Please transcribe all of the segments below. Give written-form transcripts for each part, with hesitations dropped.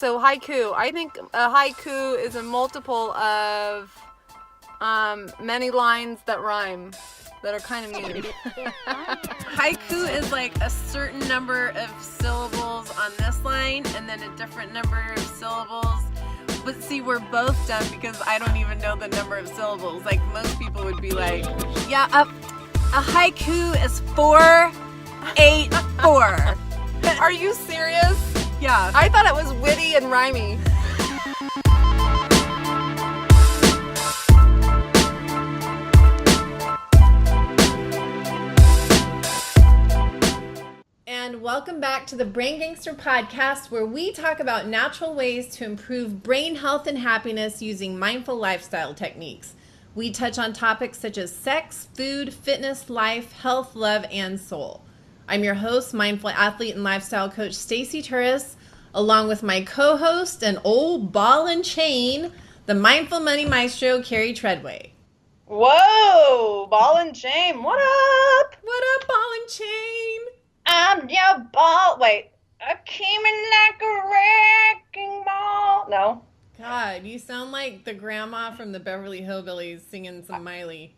So haiku. I think a haiku is a multiple of many lines that rhyme, that are kind of mean. Haiku is like a certain number of syllables on this line and then a different number of syllables. But see, we're both dumb because I don't even know the number of syllables. Like, most people would be like, yeah, a haiku is 484. Are you serious? Yeah. I thought it was witty and rhymey. And welcome back to the Brain Gangster Podcast, where we talk about natural ways to improve brain health and happiness using mindful lifestyle techniques. We touch on topics such as sex, food, fitness, life, health, love, and soul. I'm your host, mindful athlete and lifestyle coach Stacey Turis, along with my co-host and old ball and chain, the mindful money maestro, Carrie Tredway. Whoa, ball and chain, what up? What up, ball and chain? I'm your ball. Wait, I came in like a wrecking ball. No. God, you sound like the grandma from the Beverly Hillbillies singing some Miley.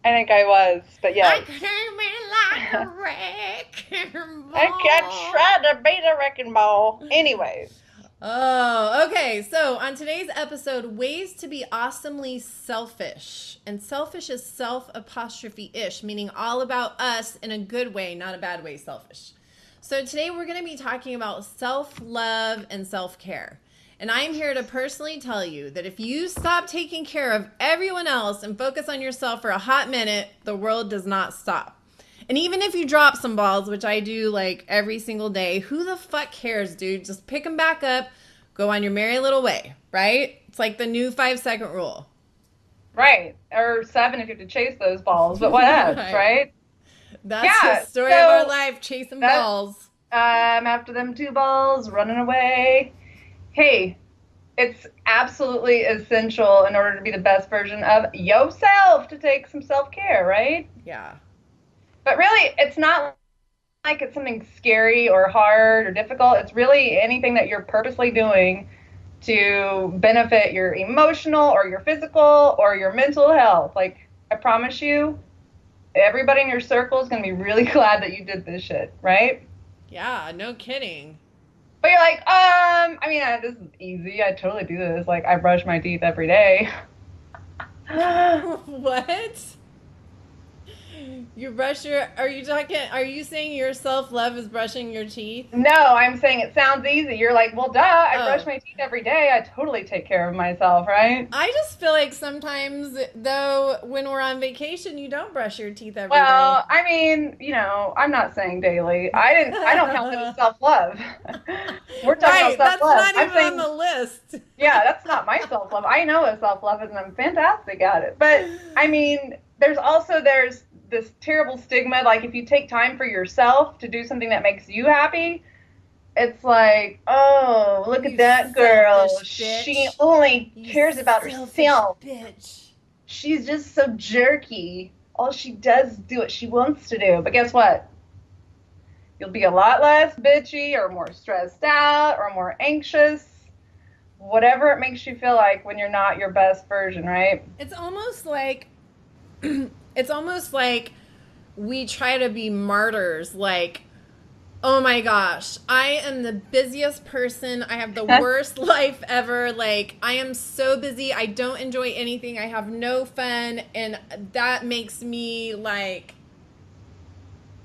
I think I was, but yeah. I came in like a wrecking ball. I tried to beat a wrecking ball. Anyways. Oh, okay. So on today's episode, ways to be awesomely selfish. And selfish is self-apostrophe-ish, meaning all about us in a good way, not a bad way, selfish. So today we're going to be talking about self-love and self-care. And I'm here to personally tell you that if you stop taking care of everyone else and focus on yourself for a hot minute, the world does not stop. And even if you drop some balls, which I do like every single day, who the fuck cares, dude? Just pick them back up, go on your merry little way, right? It's like the new 5-second rule. Right. Or 7 if you have to chase those balls, but what else, right? That's the story of our life, chasing balls. I'm after them 2 balls, running away. Hey, it's absolutely essential in order to be the best version of yourself to take some self-care, right? Yeah. But really, it's not like it's something scary or hard or difficult. It's really anything that you're purposely doing to benefit your emotional or your physical or your mental health. Like, I promise you, everybody in your circle is going to be really glad that you did this shit, right? Yeah, no kidding. But you're like, this is easy. I totally do this. Like, I brush my teeth every day. What? You brush are you saying your self-love is brushing your teeth? No, I'm saying it sounds easy. You're like, well, duh, I brush my teeth every day. I totally take care of myself, right? I just feel like sometimes, though, when we're on vacation, you don't brush your teeth every day. Well, I mean, I'm not saying daily. I don't count that as self-love. We're talking about self-love. That's not even on the list. Yeah, that's not my self-love. I know what self-love is, and I'm fantastic at it. But, I mean, there's this terrible stigma, like if you take time for yourself to do something that makes you happy, it's like, oh, look at that girl. She only cares about herself. Bitch. She's just so jerky. All she does is do what she wants to do. But guess what? You'll be a lot less bitchy or more stressed out or more anxious. Whatever it makes you feel like when you're not your best version, right? It's almost like we try to be martyrs, like, oh my gosh, I am the busiest person. I have the worst life ever. Like, I am so busy. I don't enjoy anything. I have no fun. And that makes me like,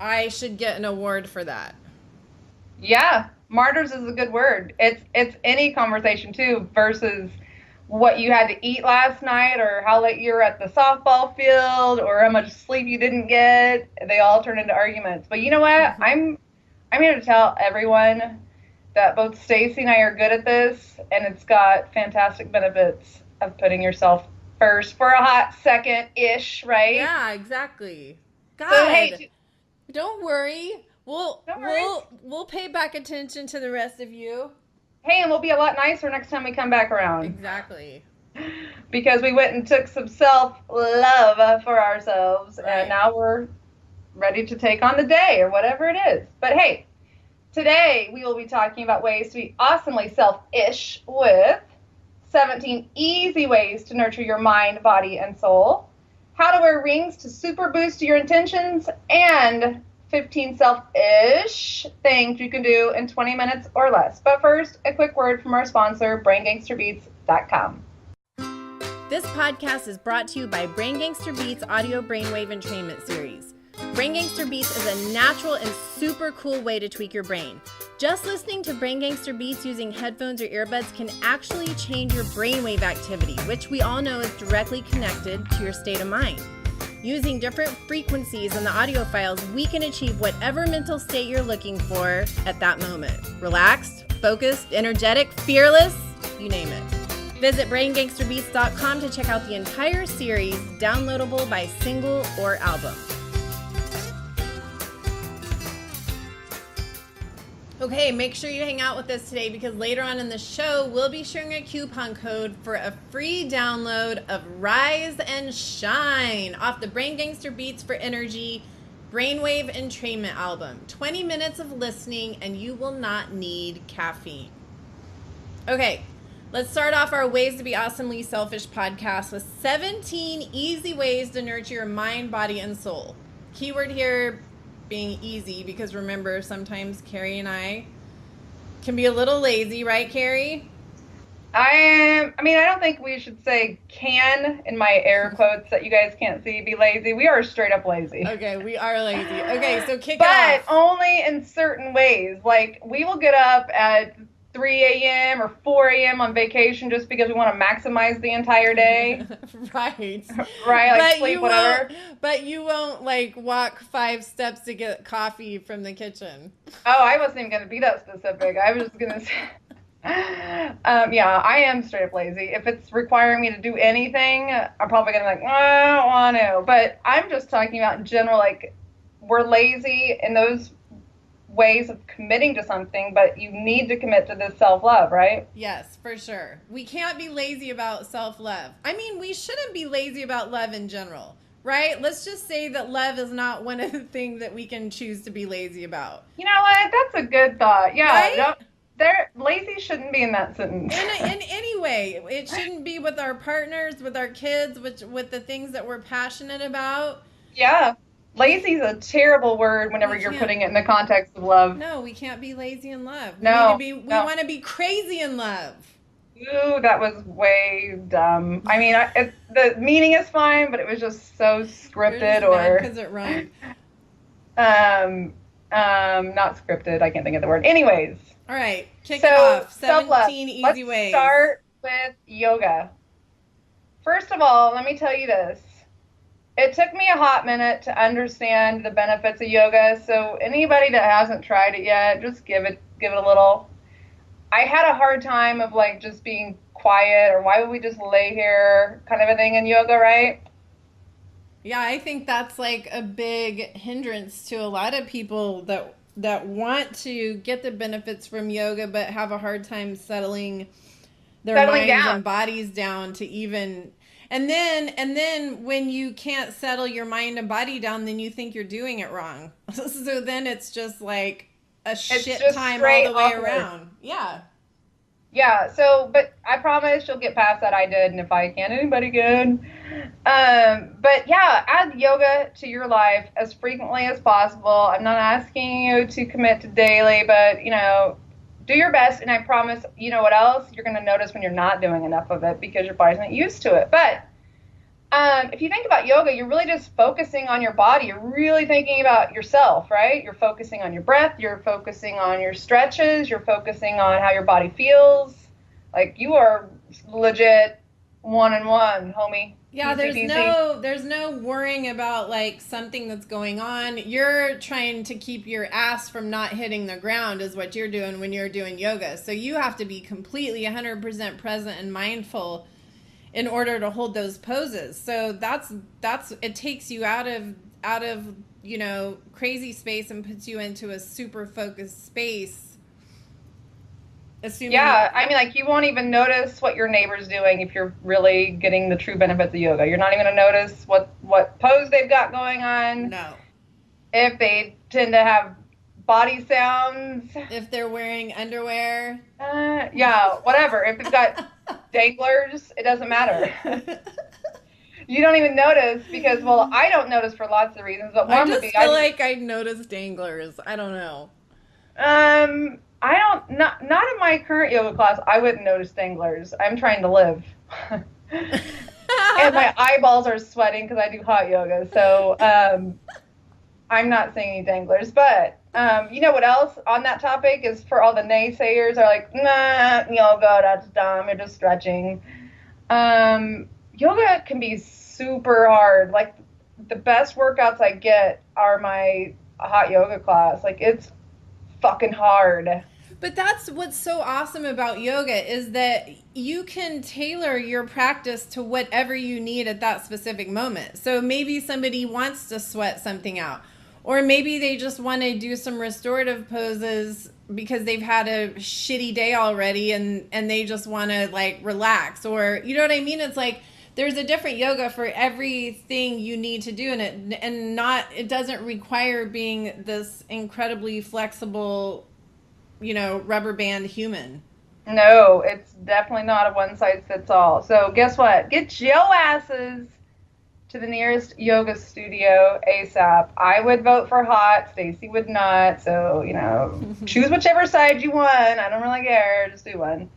I should get an award for that. Yeah, martyrs is a good word. It's any conversation too, versus what you had to eat last night or how late you were at the softball field or how much sleep you didn't get. They all turn into arguments. But you know what? I'm here to tell everyone that both Stacey and I are good at this, and it's got fantastic benefits of putting yourself first for a hot second-ish, right? Yeah, exactly. God, so, hey, don't worry. We'll pay back attention to the rest of you. Hey, and we'll be a lot nicer next time we come back around. Exactly. Because we went and took some self-love for ourselves, right. And now we're ready to take on the day or whatever it is. But hey, Today, we will be talking about ways to be awesomely selfish with 17 easy ways to nurture your mind, body, and soul, how to wear rings to super boost your intentions, and 15 selfish things you can do in 20 minutes or less. But first, a quick word from our sponsor, BrainGangsterBeats.com. This podcast is brought to you by Brain Gangster Beats Audio Brainwave Entrainment Series. Brain Gangster Beats is a natural and super cool way to tweak your brain. Just listening to Brain Gangster Beats using headphones or earbuds can actually change your brainwave activity, which we all know is directly connected to your state of mind. Using different frequencies in the audio files, we can achieve whatever mental state you're looking for at that moment. Relaxed, focused, energetic, fearless, you name it. Visit BrainGangsterBeats.com to check out the entire series, downloadable by single or album. Okay, make sure you hang out with us today because later on in the show, we'll be sharing a coupon code for a free download of Rise and Shine off the Brain Gangster Beats for Energy Brainwave Entrainment album. 20 minutes of listening and you will not need caffeine. Okay, let's start off our Ways to Be Awesomely Selfish podcast with 17 easy ways to nurture your mind, body, and soul. Keyword here being easy, because remember, sometimes Carrie and I can be a little lazy, right, Carrie? I don't think we should say can in my air quotes that you guys can't see be lazy. We are straight up lazy. Okay, we are lazy. Okay, so kick it off. But only in certain ways. Like, we will get up at 3 a.m. or 4 a.m. on vacation just because we want to maximize the entire day. Right. Right, like sleep, whatever. But you won't, like, walk 5 steps to get coffee from the kitchen. Oh, I wasn't even going to be that specific. I was just going to say, yeah, I am straight up lazy. If it's requiring me to do anything, I'm probably going to be like, I don't want to. But I'm just talking about in general, like, we're lazy in those ways of committing to something, but you need to commit to this self-love, right? Yes, for sure. We can't be lazy about self-love. I mean, we shouldn't be lazy about love in general, right? Let's just say that love is not one of the things that we can choose to be lazy about. You know what? That's a good thought. Yeah. Right? Lazy shouldn't be in that sentence. In any way. It shouldn't be with our partners, with our kids, with the things that we're passionate about. Yeah. Lazy is a terrible word whenever you're putting it in the context of love. No, we can't be lazy in love. We want to be crazy in love. Ooh, that was way dumb. I mean, the meaning is fine, but it was just so scripted because it rhymed. Not scripted. I can't think of the word. Anyways. All right, kick it off. 17 easy ways. Let's start with yoga. First of all, let me tell you this. It took me a hot minute to understand the benefits of yoga, so anybody that hasn't tried it yet, just give it a little. I had a hard time of like just being quiet, or why would we just lay here kind of a thing in yoga, right? Yeah, I think that's like a big hindrance to a lot of people that want to get the benefits from yoga but have a hard time settling their minds and bodies down to even. And then when you can't settle your mind and body down, then you think you're doing it wrong. So then it's just like a shit time all the way around. Yeah. Yeah. So, but I promise you'll get past that. I did. And if I can, anybody can. But yeah, add yoga to your life as frequently as possible. I'm not asking you to commit to daily, but do your best, and I promise, you know what else? You're going to notice when you're not doing enough of it because your body's not used to it. But if you think about yoga, you're really just focusing on your body. You're really thinking about yourself, right? You're focusing on your breath. You're focusing on your stretches. You're focusing on how your body feels. Like, you are legit one-on-one, homie. Yeah, there's no worrying about like something that's going on. You're trying to keep your ass from not hitting the ground is what you're doing when you're doing yoga. So you have to be completely 100% present and mindful in order to hold those poses. So that's it takes you out of crazy space and puts you into a super focused space. I mean, like, you won't even notice what your neighbor's doing if you're really getting the true benefits of yoga. You're not even going to notice what pose they've got going on. No. If they tend to have body sounds. If they're wearing underwear. Yeah, whatever. If they've got danglers, it doesn't matter. You don't even notice because, well, I don't notice for lots of reasons, but one would be... I feel like I notice danglers. I don't know. I don't, not in my current yoga class, I wouldn't notice danglers. I'm trying to live. And my eyeballs are sweating because I do hot yoga. So I'm not seeing any danglers. But you know what else on that topic is for all the naysayers are like, nah, yoga, that's dumb. You're just stretching. Yoga can be super hard. Like the best workouts I get are my hot yoga class. Like it's fucking hard. But that's what's so awesome about yoga is that you can tailor your practice to whatever you need at that specific moment. So maybe somebody wants to sweat something out, or maybe they just want to do some restorative poses because they've had a shitty day already and they just want to like relax, or you know what I mean? It's like there's a different yoga for everything you need to do in it, and it doesn't require being this incredibly flexible, you know, rubber band human. No, it's definitely not a one size fits all. So guess what? Get your asses to the nearest yoga studio ASAP. I would vote for hot. Stacey would not. So, you know, choose whichever side you want. I don't really care. Just do one.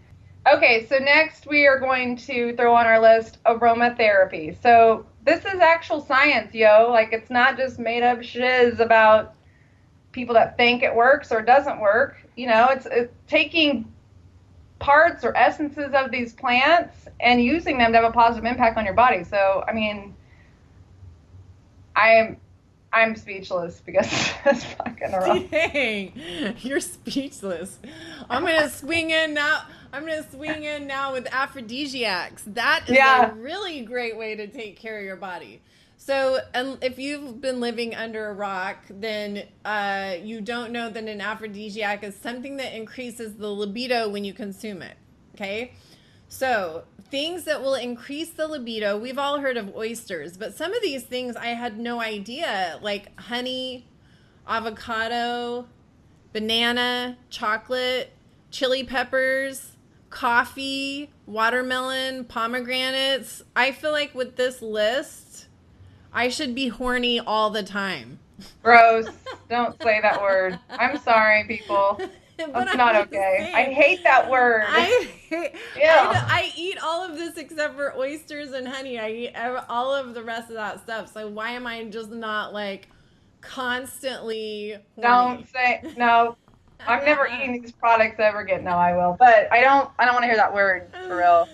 Okay, so next we are going to throw on our list aromatherapy. So this is actual science, yo. Like it's not just made up shiz about people that think it works or doesn't work. You know, it's taking parts or essences of these plants and using them to have a positive impact on your body. So, I mean, I'm speechless because it's fucking wrong. Dang, you're speechless. I'm gonna swing in now. With aphrodisiacs. That is a really great way to take care of your body. So if you've been living under a rock, then you don't know that an aphrodisiac is something that increases the libido when you consume it, okay? So things that will increase the libido, we've all heard of oysters, but some of these things I had no idea, like honey, avocado, banana, chocolate, chili peppers, coffee, watermelon, pomegranates. I feel like with this list, I should be horny all the time. Gross. Don't say that word. I'm sorry, people. That's not okay. I hate that word. I eat all of this except for oysters and honey. I eat all of the rest of that stuff. So why am I just not like constantly horny? Don't say no. I'm never eating these products ever again. No, I will. But I don't want to hear that word for real.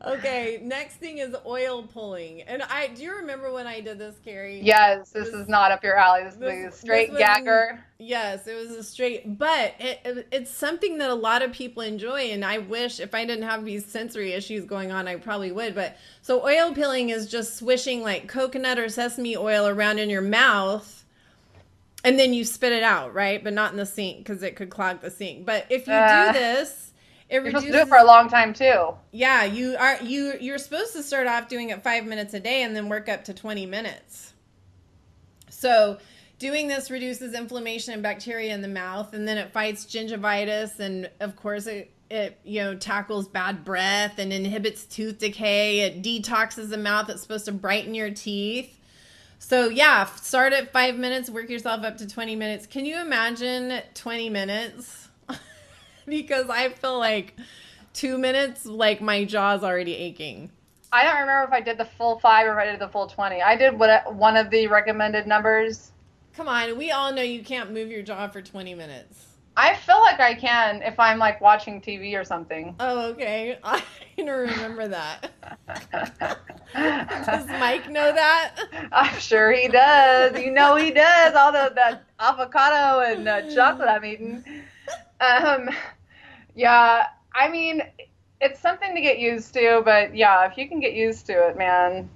Okay, next thing is oil pulling. And do you remember when I did this, Carrie? Yes, this is not up your alley. This is a straight gagger. Yes, it was a straight, but it's something that a lot of people enjoy, and I wish if I didn't have these sensory issues going on, I probably would. But so oil pulling is just swishing like coconut or sesame oil around in your mouth, and then you spit it out, right? But not in the sink because it could clog the sink. But if you do this, you're supposed to do it for a long time too. Yeah, you're supposed to start off doing it 5 minutes a day and then work up to 20 minutes. So doing this reduces inflammation and bacteria in the mouth, and then it fights gingivitis, and of course it tackles bad breath and inhibits tooth decay. It detoxes the mouth. It's supposed to brighten your teeth. So yeah, start at 5 minutes, work yourself up to 20 minutes. Can you imagine 20 minutes? Because I feel like 2 minutes, like my jaw's already aching. I don't remember if I did the full 5 or if I did the full 20. I did one of the recommended numbers. Come on, we all know you can't move your jaw for 20 minutes. I feel like I can if I'm like watching TV or something. Oh, okay. I don't remember that. Does Mike know that? I'm sure he does. You know he does. All that avocado and chocolate I'm eating. Yeah, I mean, it's something to get used to, but yeah, if you can get used to it, man,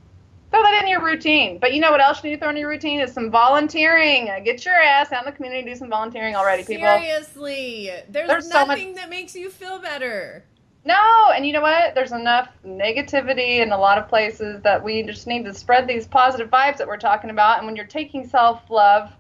throw that in your routine. But you know what else you need to throw in your routine is some volunteering. Get your ass out in the community, do some volunteering already, people. Seriously, there's nothing that makes you feel better. No, and you know what? There's enough negativity in a lot of places that we just need to spread these positive vibes that we're talking about. And when you're taking self-love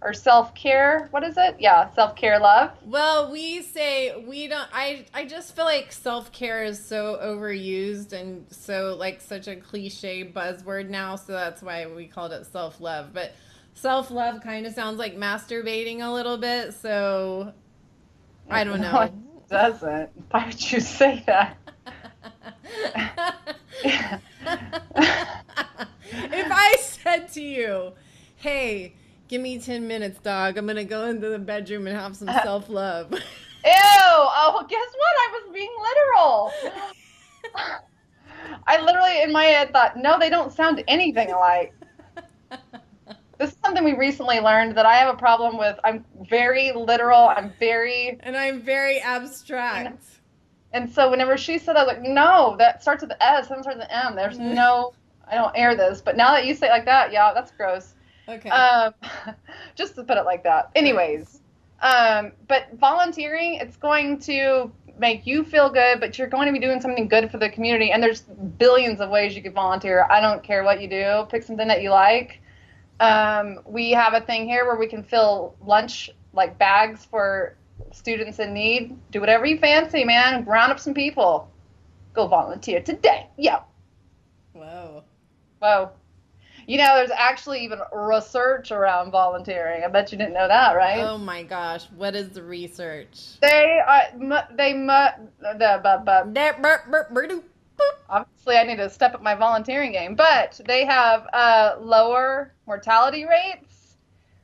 or self-care. What is it? Yeah, self-care love. Well, we say we don't. I just feel like self-care is so overused and so like such a cliche buzzword now. So that's why we called it self-love. But self-love kind of sounds like masturbating a little bit. So I don't know. No, it doesn't. Why would you say that? If I said to you, hey, give me 10 minutes, dog. I'm going to go into the bedroom and have some self-love. Ew. Oh, well, guess what? I was being literal. I literally, in my head, thought, no, they don't sound anything alike. This is something we recently learned that I have a problem with. I'm very literal. And I'm very abstract. And so whenever she said that, I was like, no, that starts with the S, that starts with the M. There's no, I don't air this. But now that you say it like that, yeah, that's gross. Okay. Just to put it like that. Anyways, but volunteering, it's going to make you feel good, but you're going to be doing something good for the community. And there's billions of ways you could volunteer. I don't care what you do. Pick something that you like. We have a thing here where we can fill lunch, like bags for students in need. Do whatever you fancy, man. Round up some people. Go volunteer today. Yo. Whoa. You know, there's actually even research around volunteering. I bet you didn't know that, right? Oh my gosh. What is the research? Obviously, I need to step up my volunteering game, but they have lower mortality rates,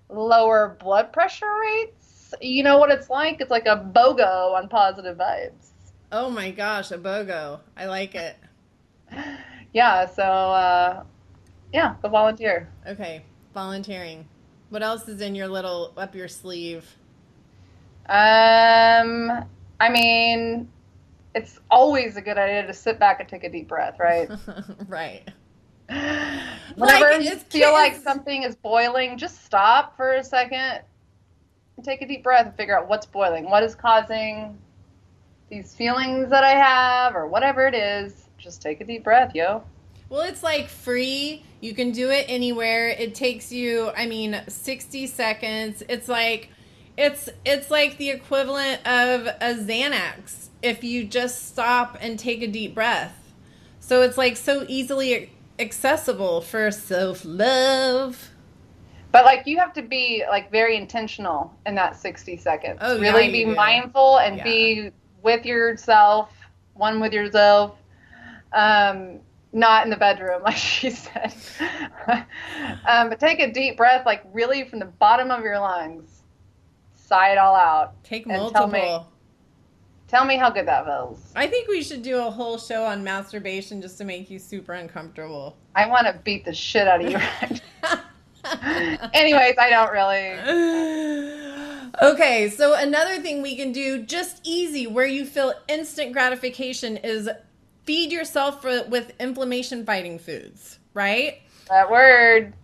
lower blood pressure rates. You know what it's like? It's like a BOGO on positive vibes. Oh my gosh, a BOGO. I like it. Yeah, so, yeah, go volunteer. Okay, volunteering. What else is in your little, up your sleeve? I mean, it's always a good idea to sit back and take a deep breath, right? Right. Whenever you feel like something is boiling, just stop for a second and take a deep breath and figure out what's boiling. What is causing these feelings that I have or whatever it is? Just take a deep breath, yo. Well, it's like free. You can do it anywhere. It takes you, 60 seconds. It's like the equivalent of a Xanax if you just stop and take a deep breath. So it's like so easily accessible for self-love. But like you have to be like very intentional in that 60 seconds. Oh, really yeah, be mindful and be with yourself, one with yourself. Not in the bedroom, like she said. But take a deep breath, like really from the bottom of your lungs. Sigh it all out. Take multiple. Tell me how good that feels. I think we should do a whole show on masturbation just to make you super uncomfortable. I want to beat the shit out of you right now. Anyways, I don't really. Okay, so another thing we can do, just easy, where you feel instant gratification, is feed yourself with inflammation-fighting foods, right? That word.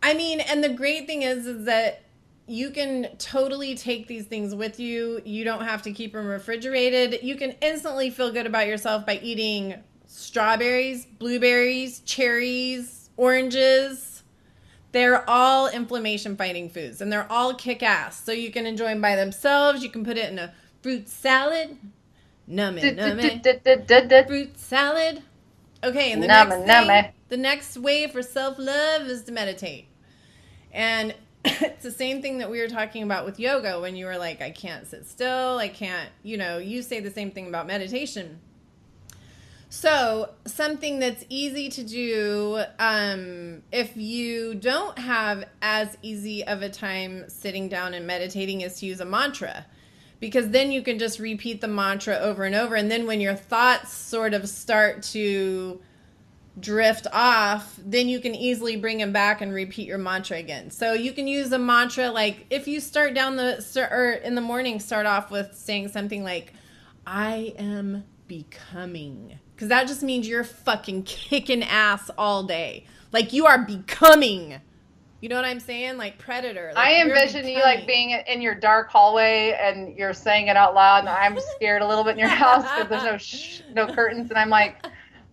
And the great thing is that you can totally take these things with you. You don't have to keep them refrigerated. You can instantly feel good about yourself by eating strawberries, blueberries, cherries, oranges. They're all inflammation-fighting foods, and they're all kick-ass. So you can enjoy them by themselves. You can put it in a fruit salad. Fruit salad. Okay, and the next way for self-love is to meditate. And it's the same thing that we were talking about with yoga when you were like, I can't sit still. I can't, you say the same thing about meditation. So something that's easy to do, if you don't have as easy of a time sitting down and meditating, is to use a mantra. Because then you can just repeat the mantra over and over. And then when your thoughts sort of start to drift off, then you can easily bring them back and repeat your mantra again. So you can use a mantra, like if you start in the morning, start off with saying something like, I am becoming. Because that just means you're fucking kicking ass all day. Like you are becoming. You know what I'm saying? Like Predator. Like I envision you like being in your dark hallway and you're saying it out loud, and I'm scared a little bit in your house because there's no curtains, and I'm like,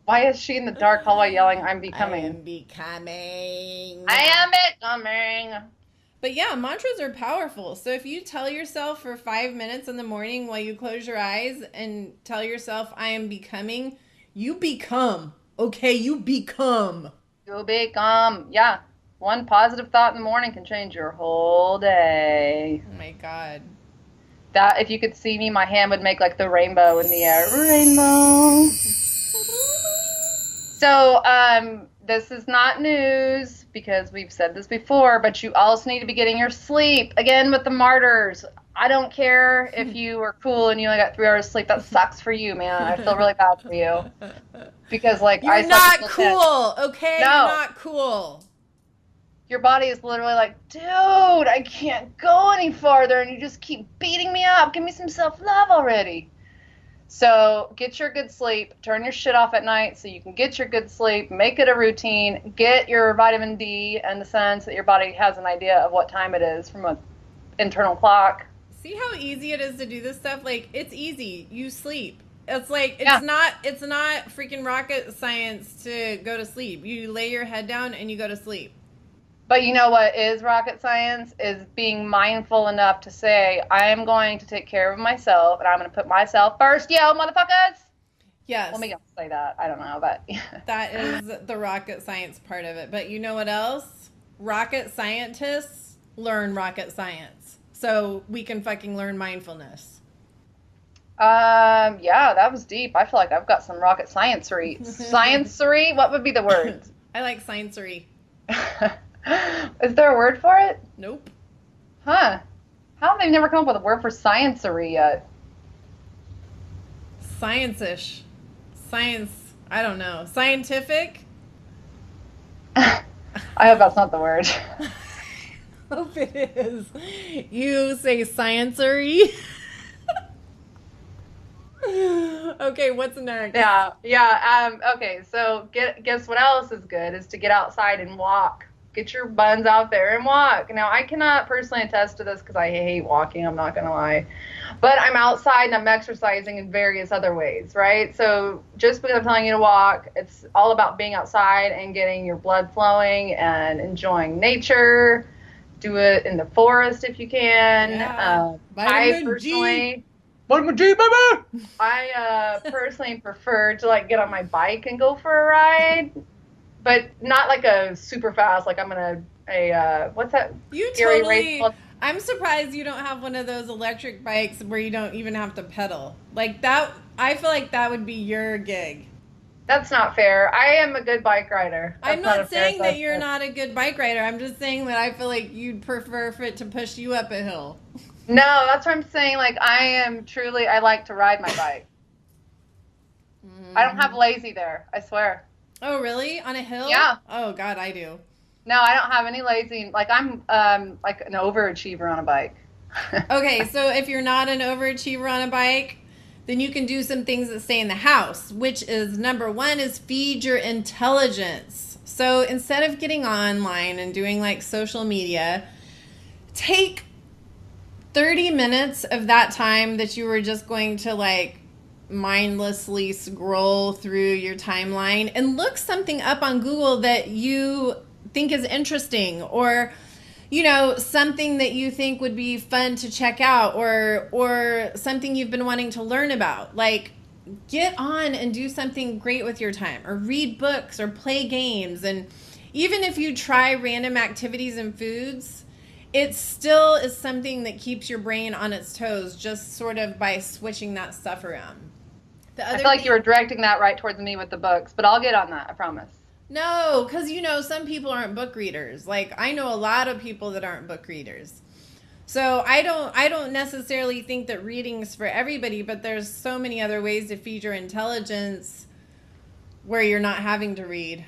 why is she in the dark hallway yelling, I'm becoming? I am becoming. I am becoming. But yeah, mantras are powerful. So if you tell yourself for 5 minutes in the morning while you close your eyes and tell yourself, I am becoming, you become. Okay, you become. You become. Yeah. One positive thought in the morning can change your whole day. Oh my God. That, if you could see me, my hand would make like the rainbow in the air. Rainbow. So, this is not news because we've said this before, but you also need to be getting your sleep. Again, with the martyrs, I don't care if you are cool and you only got 3 hours of sleep. That sucks for you, man. I feel really bad for you. Because, like, you're not cool, okay? No. You're not cool. Your body is literally like, dude, I can't go any farther, and you just keep beating me up. Give me some self-love already. So get your good sleep. Turn your shit off at night so you can get your good sleep. Make it a routine. Get your vitamin D in the sense that your body has an idea of what time it is from an internal clock. See how easy it is to do this stuff? Like, it's easy. You sleep. It's like, it's not freaking rocket science to go to sleep. You lay your head down and you go to sleep. But you know what is rocket science? Is being mindful enough to say, I am going to take care of myself, and I'm going to put myself first, yo, motherfuckers! Yes. Well, maybe I'll say that. I don't know, but... That is the rocket science part of it. But you know what else? Rocket scientists learn rocket science. So we can fucking learn mindfulness. Yeah, that was deep. I feel like I've got some rocket science-ery. Science-ery? What would be the word? I like science-ery. Is there a word for it? Nope. Huh. How have they never come up with a word for science-ery yet? Science-ish. Science, I don't know. Scientific? I hope that's not the word. I hope it is. You say science-ery? Okay, what's next? Yeah. Okay, so guess what else is good is to get outside and walk. Get your buns out there and walk. Now, I cannot personally attest to this because I hate walking, I'm not going to lie. But I'm outside and I'm exercising in various other ways, right? So just because I'm telling you to walk, it's all about being outside and getting your blood flowing and enjoying nature. Do it in the forest if you can. Yeah. Vitamin G, baby! I personally prefer to like get on my bike and go for a ride. But not like a super fast, like I'm gonna what's that? You scary totally. race? I'm surprised you don't have one of those electric bikes where you don't even have to pedal. Like that, I feel like that would be your gig. That's not fair. I am a good bike rider. I'm not saying that you're not a good bike rider. I'm just saying that I feel like you'd prefer for it to push you up a hill. No, that's what I'm saying. Like I like to ride my bike. I don't have lazy there, I swear. Oh, really? On a hill? Yeah. Oh, God, I do. No, I don't have any lazy. Like, I'm like an overachiever on a bike. Okay, so if you're not an overachiever on a bike, then you can do some things that stay in the house, which is number one is feed your intelligence. So instead of getting online and doing like social media, take 30 minutes of that time that you were just going to like mindlessly scroll through your timeline and look something up on Google that you think is interesting, or you know, something that you think would be fun to check out, or something you've been wanting to learn about. Like, get on and do something great with your time, or read books or play games. And even if you try random activities and foods, it still is something that keeps your brain on its toes, just sort of by switching that stuff around. I feel like you were directing that right towards me with the books, but I'll get on that, I promise. No, because, you know, some people aren't book readers. Like, I know a lot of people that aren't book readers. So I don't necessarily think that reading's for everybody, but there's so many other ways to feed your intelligence where you're not having to read.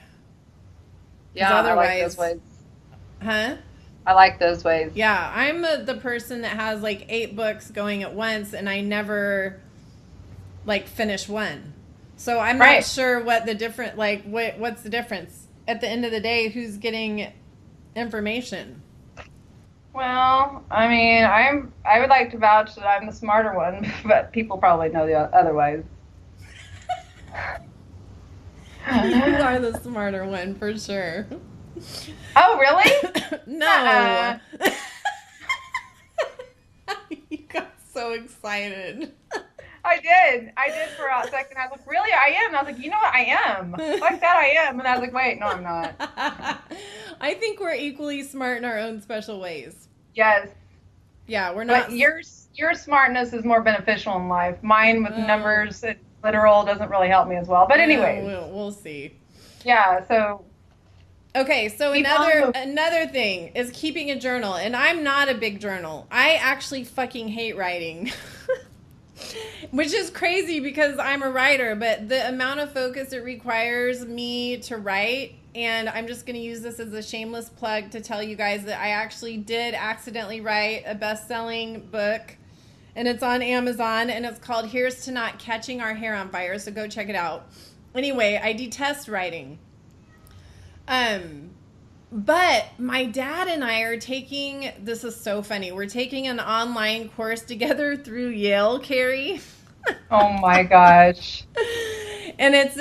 Yeah, otherwise, I like those ways. Huh? I like those ways. Yeah, I'm the person that has like 8 books going at once, and I never like finish one. So I'm not sure what the different, like what's the difference at the end of the day, who's getting information. Well, I mean, I would like to vouch that I'm the smarter one, but people probably know the otherwise. You are the smarter one for sure. Oh, really? No. so excited. I did for a second. I was like, really? I am? And I was like, you know what? I am. Like that I am. And I was like, wait, no, I'm not. I think we're equally smart in our own special ways. Yes. Yeah, we're not. But your smartness is more beneficial in life. Mine with numbers and literal doesn't really help me as well. But anyway. We'll see. Yeah, so. Okay, so another thing is keeping a journal. And I'm not a big journal. I actually fucking hate writing. Which is crazy because I'm a writer, but the amount of focus it requires me to write, and I'm just going to use this as a shameless plug to tell you guys that I actually did accidentally write a best-selling book, and it's on Amazon, and it's called Here's to Not Catching Our Hair on Fire, so go check it out. Anyway, I detest writing. But my dad and I are taking, this is so funny, we're taking an online course together through Yale, Carrie. Oh my gosh. And it's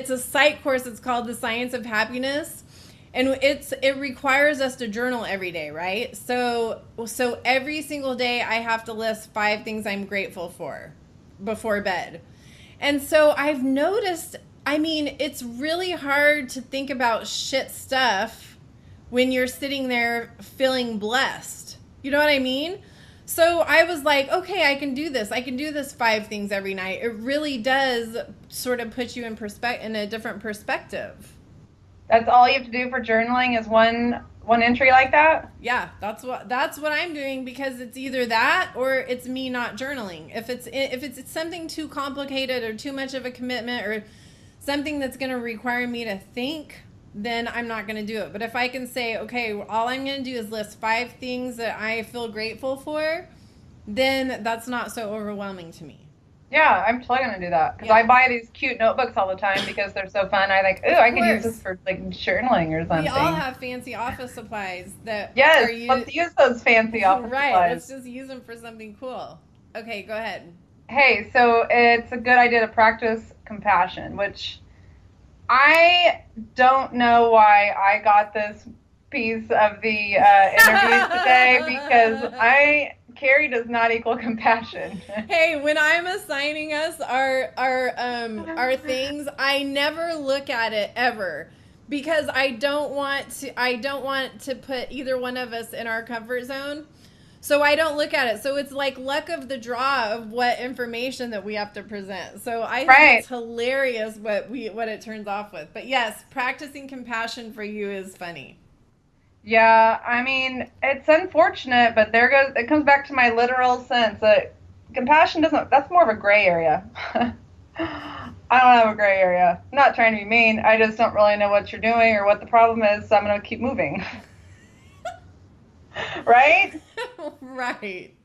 a psych course. It's called The Science of Happiness. And it requires us to journal every day, right? So every single day I have to list 5 things I'm grateful for before bed. And so I've noticed, I mean, it's really hard to think about shit stuff when you're sitting there feeling blessed. You know what I mean? So I was like, okay, I can do this. I can do this 5 things every night. It really does sort of put you in a different perspective. That's all you have to do for journaling is one entry like that? Yeah, that's what I'm doing, because it's either that or it's me not journaling. If it's something too complicated or too much of a commitment or something that's going to require me to think, then I'm not going to do it. But if I can say, okay, all I'm going to do is list 5 things that I feel grateful for, then that's not so overwhelming to me. Yeah, I'm totally going to do that. Because I buy these cute notebooks all the time because they're so fun. I think, ooh, I can use this for like journaling or something. We all have fancy office supplies that yes, let's use those fancy office right, supplies. Let's just use them for something cool. Okay, go ahead. Hey, so it's a good idea to practice compassion, which I don't know why I got this piece of the interview today, because Carrie does not equal compassion. Hey, when I'm assigning us our things, I never look at it ever, because I don't want to put either one of us in our comfort zone. So I don't look at it. So it's like luck of the draw of what information that we have to present. So I think it's hilarious what it turns off with. But yes, practicing compassion for you is funny. Yeah, I mean, it's unfortunate, but it comes back to my literal sense that compassion that's more of a gray area. I don't have a gray area. I'm not trying to be mean. I just don't really know what you're doing or what the problem is, so I'm going to keep moving. Right? Right.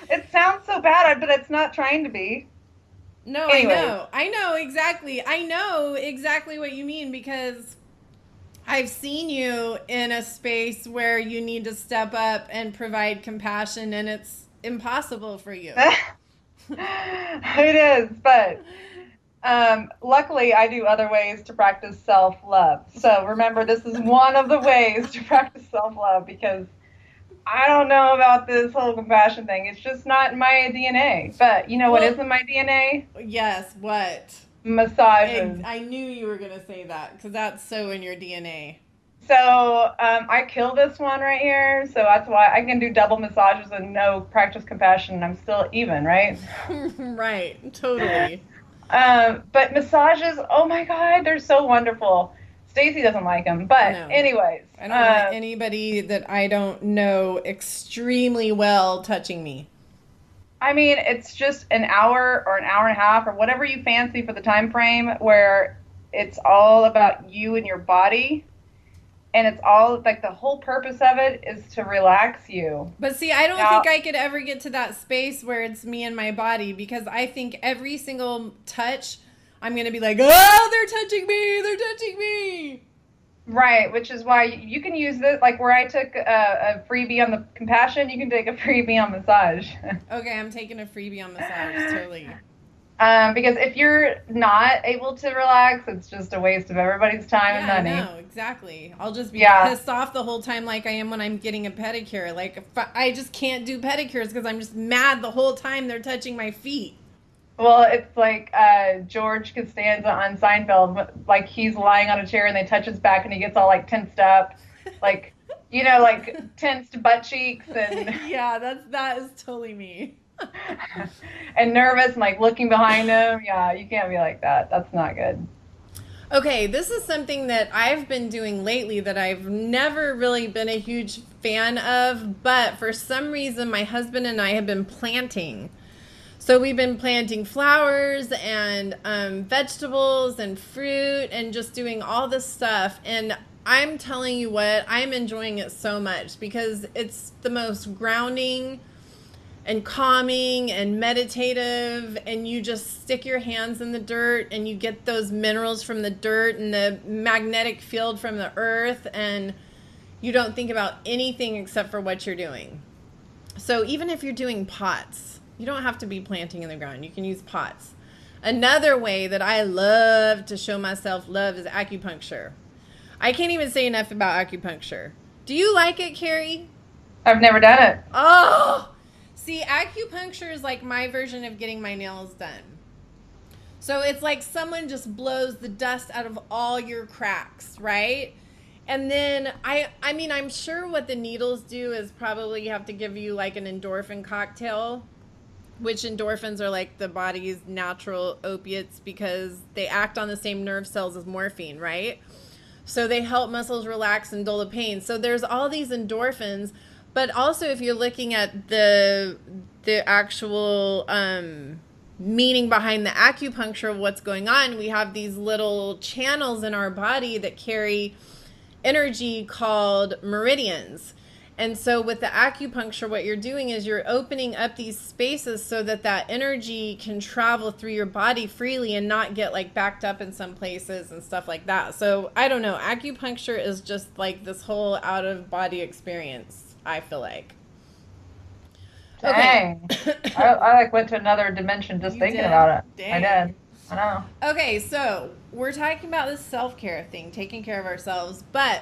It sounds so bad, but it's not trying to be. No, anyway. I know exactly. I know exactly what you mean, because I've seen you in a space where you need to step up and provide compassion, and it's impossible for you. It is, but luckily I do other ways to practice self-love. So remember, this is one of the ways to practice self-love, because I don't know about this whole compassion thing. It's just not in my DNA. But you know what is in my DNA? Yes, what? Massages. I knew you were going to say that, because that's so in your DNA. So I killed this one right here. So that's why I can do double massages and no practice compassion, and I'm still even, right? Right, totally. But massages, oh my God, they're so wonderful. Stacey doesn't like them, but anyways. I don't want anybody that I don't know extremely well touching me. I mean, it's just an hour or an hour and a half or whatever you fancy for the time frame, where it's all about you and your body. And it's all, like, the whole purpose of it is to relax you. But see, I don't think I could ever get to that space where it's me and my body, because I think every single touch, I'm going to be like, oh, they're touching me. Right, which is why you can use this, like where I took a freebie on the compassion, you can take a freebie on massage. Okay, I'm taking a freebie on massage, totally. Because if you're not able to relax, it's just a waste of everybody's time and money. No, exactly. I'll just be pissed off the whole time like I am when I'm getting a pedicure. Like, if I just can't do pedicures because I'm just mad the whole time they're touching my feet. Well, it's like George Costanza on Seinfeld. Like, he's lying on a chair and they touch his back and he gets all, like, tensed up. Like, you know, like, tensed butt cheeks. And yeah, that is totally me. and nervous and like looking behind him. Yeah, you can't be like that. That's not good. Okay, this is something that I've been doing lately that I've never really been a huge fan of, but for some reason my husband and I have been planting. So we've been planting flowers and vegetables and fruit and just doing all this stuff. And I'm telling you what, I'm enjoying it so much because it's the most grounding and calming and meditative, and you just stick your hands in the dirt and you get those minerals from the dirt and the magnetic field from the earth, and you don't think about anything except for what you're doing. So even if you're doing pots, you don't have to be planting in the ground. You can use pots. Another way that I love to show myself love is acupuncture. I can't even say enough about acupuncture. Do you like it, Carrie? I've never done it. Oh! See, acupuncture is like my version of getting my nails done. So it's like someone just blows the dust out of all your cracks, right? And then, I mean, I'm sure what the needles do is probably have to give you like an endorphin cocktail, which endorphins are like the body's natural opiates because they act on the same nerve cells as morphine, right? So they help muscles relax and dull the pain. So there's all these endorphins. But also, if you're looking at the actual meaning behind the acupuncture of what's going on, we have these little channels in our body that carry energy called meridians. And so with the acupuncture, what you're doing is you're opening up these spaces so that that energy can travel through your body freely and not get like backed up in some places and stuff like that. So I don't know. Acupuncture is just like this whole out of body experience, I feel like. Dang. Okay. I like went to another dimension just thinking about it. Dang. I did. I know. Okay, so we're talking about this self-care thing, taking care of ourselves, but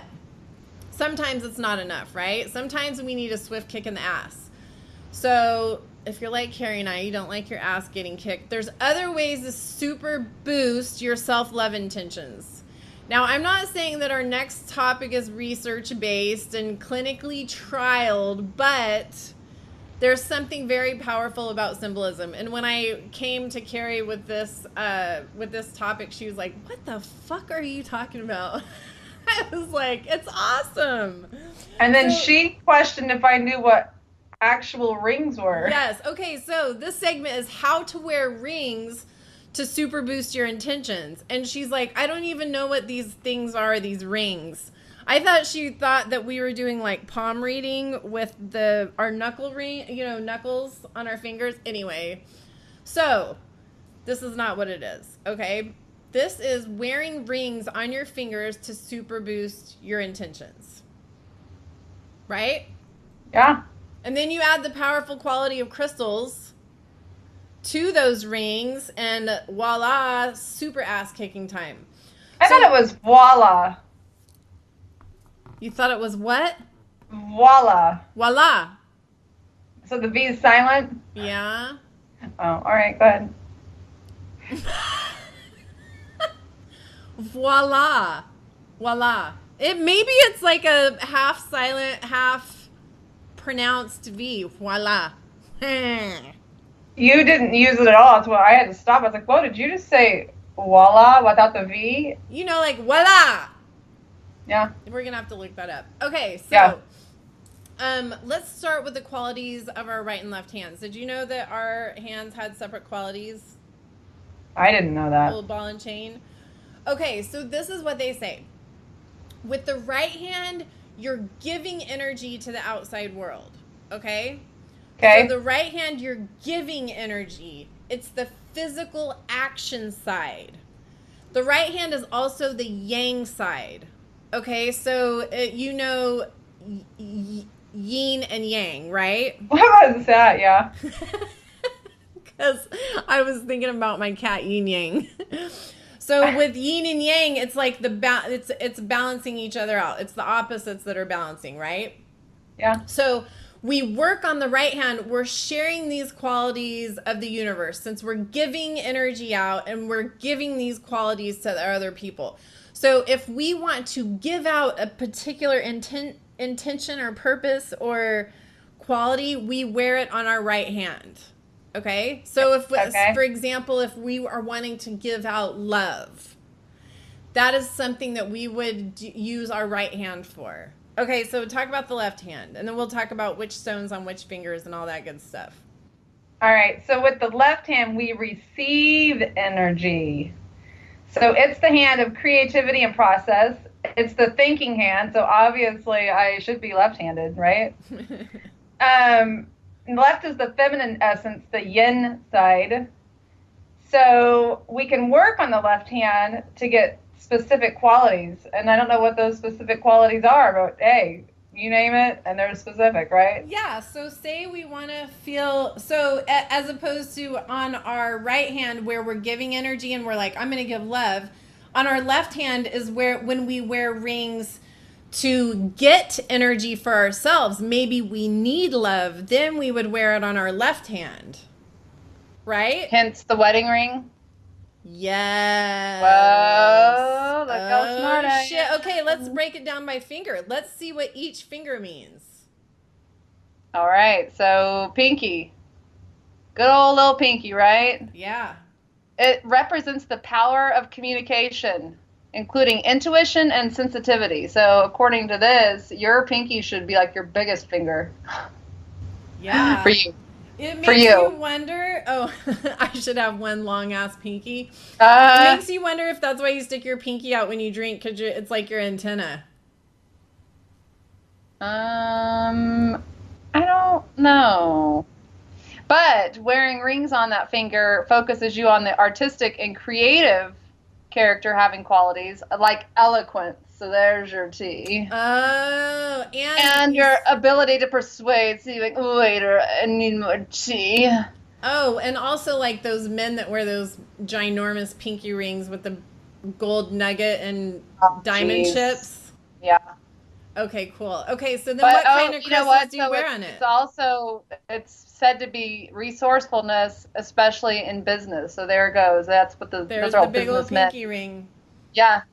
sometimes it's not enough, right? Sometimes we need a swift kick in the ass. So if you're like Carrie and I, you don't like your ass getting kicked, there's other ways to super boost your self-love intentions. Now, I'm not saying that our next topic is research-based and clinically trialed, but there's something very powerful about symbolism. And when I came to Carrie with this topic, she was like, "What the fuck are you talking about?" I was like, "It's awesome." And then she questioned if I knew what actual rings were. Yes. Okay, so this segment is how to wear rings to super boost your intentions. And she's like, "I don't even know what these things are, these rings." I thought she thought that we were doing like palm reading with our knuckle ring, knuckles on our fingers. Anyway, so this is not what it is, okay? This is wearing rings on your fingers to super boost your intentions. Right? Yeah. And then you add the powerful quality of crystals to those rings, and voila, super ass kicking time. I thought it was voila. You thought it was what? Voila. Voila. So the V is silent? Yeah. Oh, all right, go ahead. Voila. Voila. Maybe it's like a half silent, half pronounced V. Voila. You didn't use it at all. That's why I had to stop. I was like, whoa, did you just say voila without the V? Like voila. Yeah. We're going to have to look that up. Okay, so let's start with the qualities of our right and left hands. Did you know that our hands had separate qualities? I didn't know that. Little ball and chain. Okay, so this is what they say. With the right hand, you're giving energy to the outside world. Okay? Okay. So the right hand, you're giving energy. It's the physical action side. The right hand is also the yang side. Okay, so yin and yang, right? What was that? Yeah. Because I was thinking about my cat Yin Yang. So with yin and yang, it's like it's balancing each other out. It's the opposites that are balancing, right? Yeah. So we work on the right hand. We're sharing these qualities of the universe since we're giving energy out and we're giving these qualities to the other people. So if we want to give out a particular intention or purpose or quality, we wear it on our right hand. Okay? So if, for example, if we are wanting to give out love, that is something that we would use our right hand for. Okay, so talk about the left hand, and then we'll talk about which stones on which fingers and all that good stuff. All right, so with the left hand, we receive energy. So it's the hand of creativity and process. It's the thinking hand, so obviously I should be left-handed, right? Left is the feminine essence, the yin side. So we can work on the left hand to get specific qualities. And I don't know what those specific qualities are, but hey, you name it and they're specific, right? Yeah, so say we want to feel, so as opposed to on our right hand where we're giving energy and we're like, I'm going to give love. On our left hand is where when we wear rings to get energy for ourselves, maybe we need love, then we would wear it on our left hand, right? Hence the wedding ring. Yes. Whoa, look how smart I am. Okay, let's break it down by finger. Let's see what each finger means. All right, so pinky. Good old little pinky, right? Yeah. It represents the power of communication, including intuition and sensitivity. So according to this, your pinky should be like your biggest finger. Yeah. For you. It makes you wonder, I should have one long ass pinky. It makes you wonder if that's why you stick your pinky out when you drink, because it's like your antenna. I don't know. But wearing rings on that finger focuses you on the artistic and creative character having qualities like eloquence. So there's your T. Oh, and your ability to persuade. So you're like, waiter, I need more tea. Oh, and also like those men that wear those ginormous pinky rings with the gold nugget and diamond chips. Yeah. Okay, cool. Okay, so then what kind of crystals do you wear on it? It's said to be resourcefulness, especially in business. So there it goes. That's what those are all the big old pinky ring. Yeah.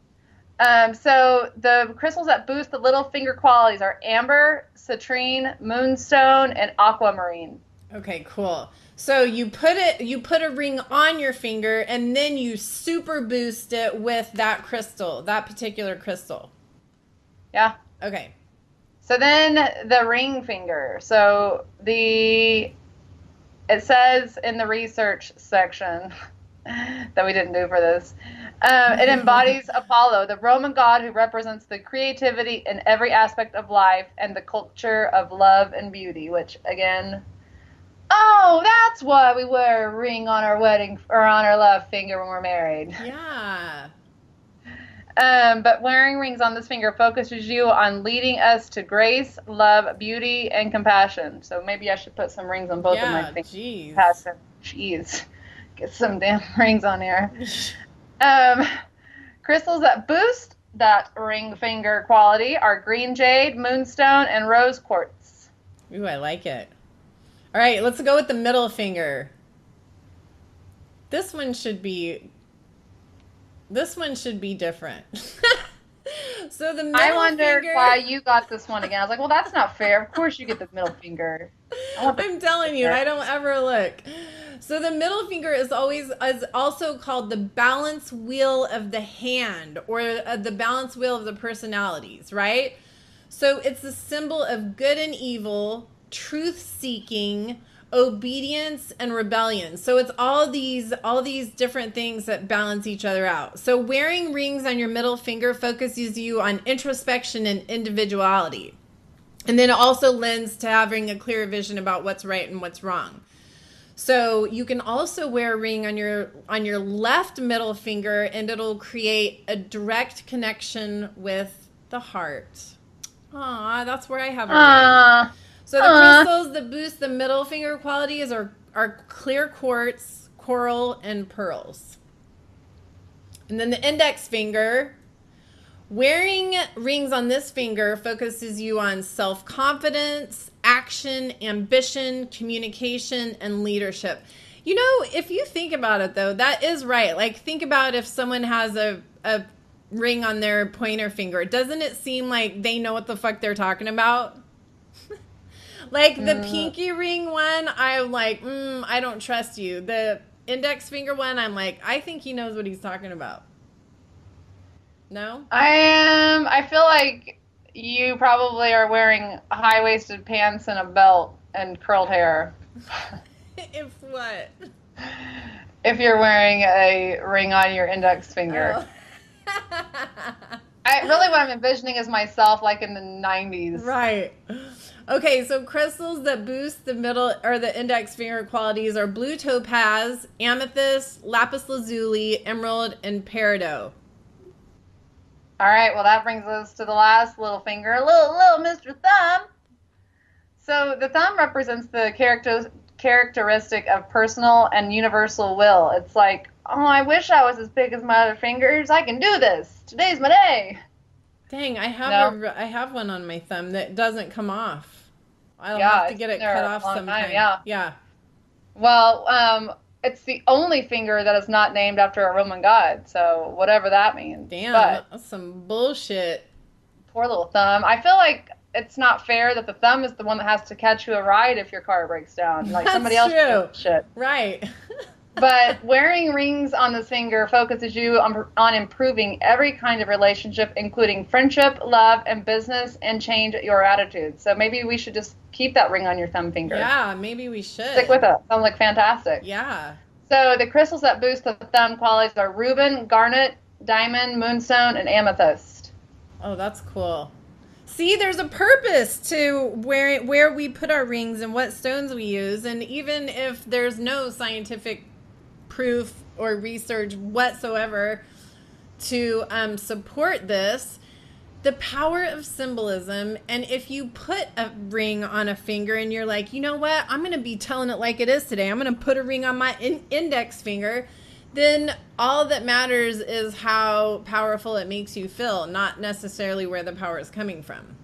So the crystals that boost the little finger qualities are amber, citrine, moonstone, and aquamarine. Okay, cool. So you put a ring on your finger and then you super boost it with that crystal, that particular crystal. Yeah. Okay. So then the ring finger. So it says in the research section that we didn't do for this, it embodies Apollo, the Roman god who represents the creativity in every aspect of life and the culture of love and beauty, which again, that's why we wear a ring on our wedding or on our left finger when we're married. Yeah. But wearing rings on this finger focuses you on leading us to grace, love, beauty, and compassion. So maybe I should put some rings on both of my fingers. Jeez. Get some damn rings on here. Crystals that boost that ring finger quality are green jade, moonstone, and rose quartz. Ooh, I like it. All right, let's go with the middle finger. This one should be different. So the middle I wondered finger, why you got this one again. I was like, well, that's not fair. Of course you get the middle finger. I'm telling you, I don't ever look. So the middle finger is also called the balance wheel of the hand, or the balance wheel of the personalities, right? So it's a symbol of good and evil, truth-seeking, obedience, and rebellion. So it's all these different things that balance each other out. So wearing rings on your middle finger focuses you on introspection and individuality. And then it also lends to having a clear vision about what's right and what's wrong. So you can also wear a ring on your left middle finger, and it'll create a direct connection with the heart. That's where I have a ring. So the crystals that boost the middle finger qualities are are clear quartz, coral, and pearls. And then the index finger, wearing rings on this finger focuses you on self-confidence, action, ambition, communication, and leadership. You know, if you think about it, though, that is right. Like, think about if someone has a ring on their pointer finger. Doesn't it seem like they know what the fuck they're talking about? Like, the pinky ring one, I'm like, I don't trust you. The index finger one, I'm like, I think he knows what he's talking about. No? I feel like you probably are wearing high-waisted pants and a belt and curled hair. If what? If you're wearing a ring on your index finger. Oh. Really what I'm envisioning is myself like in the 90s. Right. Okay, so crystals that boost the middle or the index finger qualities are blue topaz, amethyst, lapis lazuli, emerald, and peridot. All right, well, that brings us to the last little finger, little Mr. Thumb. So the thumb represents the characteristic of personal and universal will. It's like, oh, I wish I was as big as my other fingers. I can do this. Today's my day. Dang, I have one on my thumb that doesn't come off. I'll have to get it cut off sometime. Yeah. Well, it's the only finger that is not named after a Roman god, so whatever that means. Damn, that's some bullshit. Poor little thumb. I feel like it's not fair that the thumb is the one that has to catch you a ride if your car breaks down. Like, somebody else should do shit. Right. But wearing rings on this finger focuses you on improving every kind of relationship, including friendship, love, and business, and change your attitude. So maybe we should just keep that ring on your thumb finger. Yeah, maybe we should. Stick with it. Sounds like fantastic. Yeah. So the crystals that boost the thumb qualities are ruben, garnet, diamond, moonstone, and amethyst. Oh, that's cool. See, there's a purpose to where we put our rings and what stones we use. And even if there's no scientific proof or research whatsoever to support this, the power of symbolism. And if you put a ring on a finger and you're like, you know what, I'm going to be telling it like it is today. I'm going to put a ring on my index finger. Then all that matters is how powerful it makes you feel, not necessarily where the power is coming from.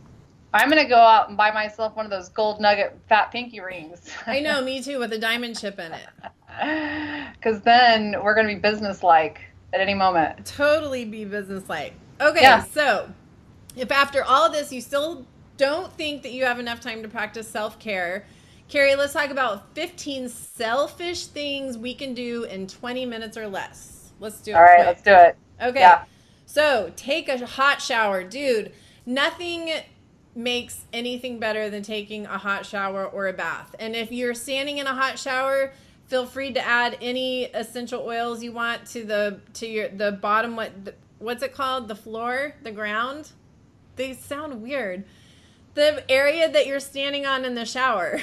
I'm going to go out and buy myself one of those gold nugget fat pinky rings. I know, me too, with a diamond chip in it. Because then we're going to be business-like at any moment. Totally be business-like. Okay, So if after all of this you still don't think that you have enough time to practice self-care, Carrie, let's talk about 15 selfish things we can do in 20 minutes or less. Let's do it. All right, let's do it. Okay. Yeah. So take a hot shower. Dude, nothing makes anything better than taking a hot shower or a bath. And if you're standing in a hot shower, feel free to add any essential oils you want to the bottom. What's it called? The floor, the ground. They sound weird. The area that you're standing on in the shower.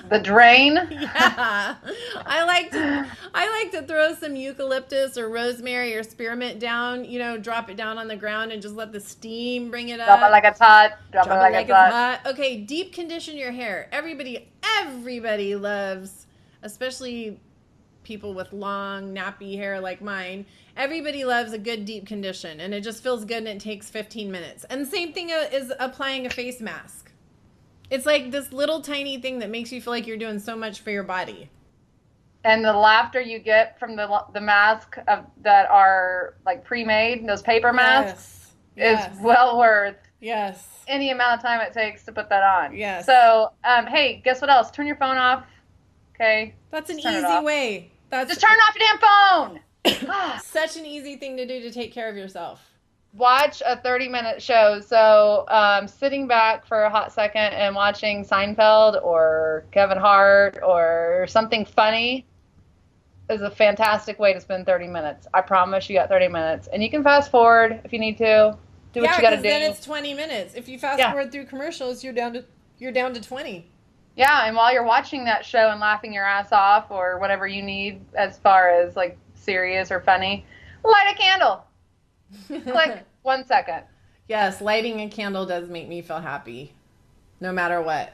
The drain. Yeah. I like to throw some eucalyptus or rosemary or spearmint down, drop it down on the ground and just let the steam bring it up. Drop it like it's hot. Drop it like it's hot. Okay, deep condition your hair. Everybody loves, especially people with long nappy hair like mine. Everybody loves a good deep condition, and it just feels good, and it takes 15 minutes. And the same thing is applying a face mask. It's like this little tiny thing that makes you feel like you're doing so much for your body. And the laughter you get from the mask that are like pre-made, those paper masks, is well worth any amount of time it takes to put that on. Yes. So, hey, guess what else? Turn your phone off. Okay. That's an easy way. Just turn off your damn phone. Such an easy thing to do to take care of yourself. Watch a 30-minute show. So sitting back for a hot second and watching Seinfeld or Kevin Hart or something funny is a fantastic way to spend 30 minutes. I promise you got 30 minutes. And you can fast forward if you need to. Do what you got to do. Then it's 20 minutes. If you fast forward through commercials, you're down to 20. Yeah, and while you're watching that show and laughing your ass off or whatever you need as far as like serious or funny, light a candle. Click 1 second. Yes, lighting a candle does make me feel happy, no matter what.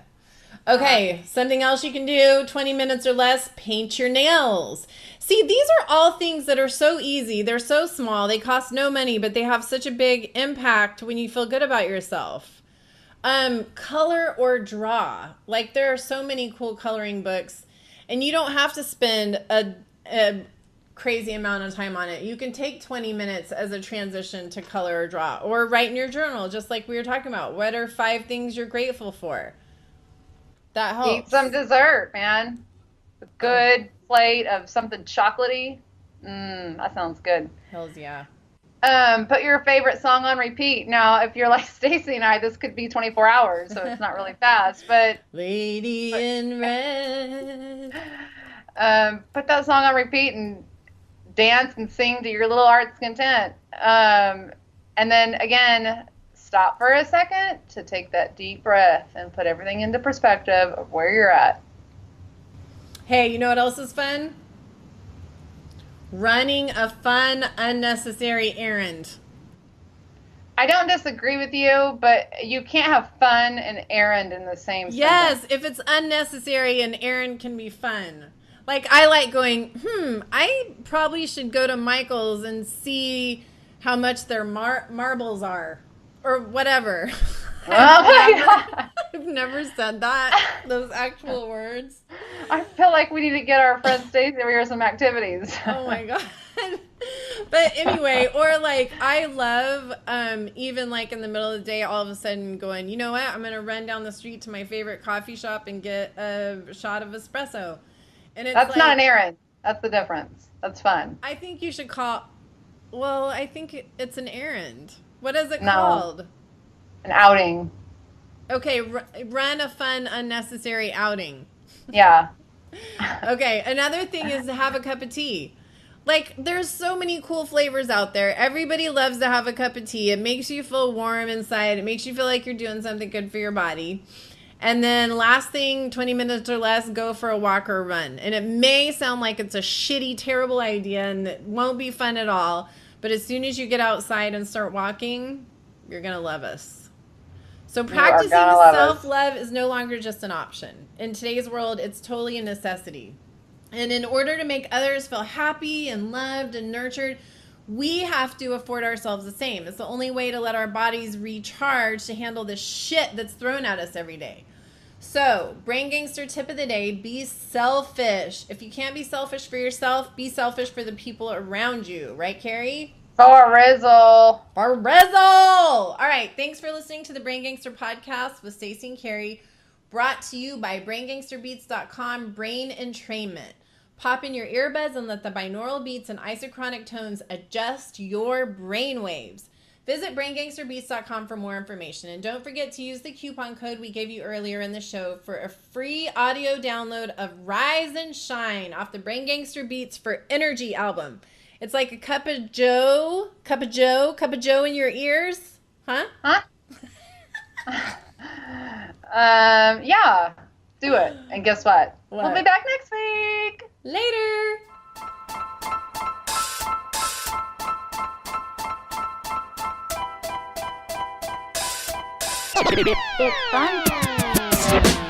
Okay, something else you can do, 20 minutes or less, paint your nails. See, these are all things that are so easy. They're so small. They cost no money, but they have such a big impact when you feel good about yourself. Color or draw. Like, there are so many cool coloring books, and you don't have to spend a crazy amount of time on it. You can take 20 minutes as a transition to color or draw, or write in your journal, just like we were talking about. What are 5 things you're grateful for? That helps. Eat some dessert, man. A good plate of something chocolatey. That sounds good. Hells yeah. Put your favorite song on repeat. Now, if you're like Stacey and I, this could be 24 hours, so it's not really fast. But Lady in Red. Put that song on repeat and dance and sing to your little heart's content. And then again, stop for a second to take that deep breath and put everything into perspective of where you're at. Hey, you know what else is fun? Running a fun, unnecessary errand. I don't disagree with you, but you can't have fun and errand in the same sentence. Yes, if it's unnecessary, an errand can be fun. Like, I like going, I probably should go to Michael's and see how much their marbles are. Or whatever. Oh my God. I've never said that. Those actual words. I feel like we need to get our friend Stacey over here some activities. Oh my God. But anyway, or like I love even like in the middle of the day, all of a sudden going, you know what? I'm going to run down the street to my favorite coffee shop and get a shot of espresso. And it's That's like, not an errand. That's the difference. That's fun. I think you should I think it's an errand. What is it called? An outing. Okay, run a fun, unnecessary outing. Yeah. Okay, another thing is to have a cup of tea. Like, there's so many cool flavors out there. Everybody loves to have a cup of tea. It makes you feel warm inside. It makes you feel like you're doing something good for your body. And then last thing, 20 minutes or less, go for a walk or a run. And it may sound like it's a shitty, terrible idea and it won't be fun at all. But as soon as you get outside and start walking, you're going to love us. So practicing self-love is no longer just an option. In today's world, it's totally a necessity. And in order to make others feel happy and loved and nurtured, we have to afford ourselves the same. It's the only way to let our bodies recharge to handle the shit that's thrown at us every day. So, Brain Gangster tip of the day, be selfish. If you can't be selfish for yourself, be selfish for the people around you. Right, Carrie? For Rizzle. All right, thanks for listening to the Brain Gangster Podcast with Stacey and Carrie, brought to you by BrainGangsterBeats.com Brain Entrainment. Pop in your earbuds and let the binaural beats and isochronic tones adjust your brain waves. Visit BrainGangsterBeats.com for more information. And don't forget to use the coupon code we gave you earlier in the show for a free audio download of Rise and Shine off the Brain Gangster Beats for Energy album. It's like a cup of joe in your ears. Huh? Yeah, do it. And guess what? We'll be back next week. Later. It's fun time.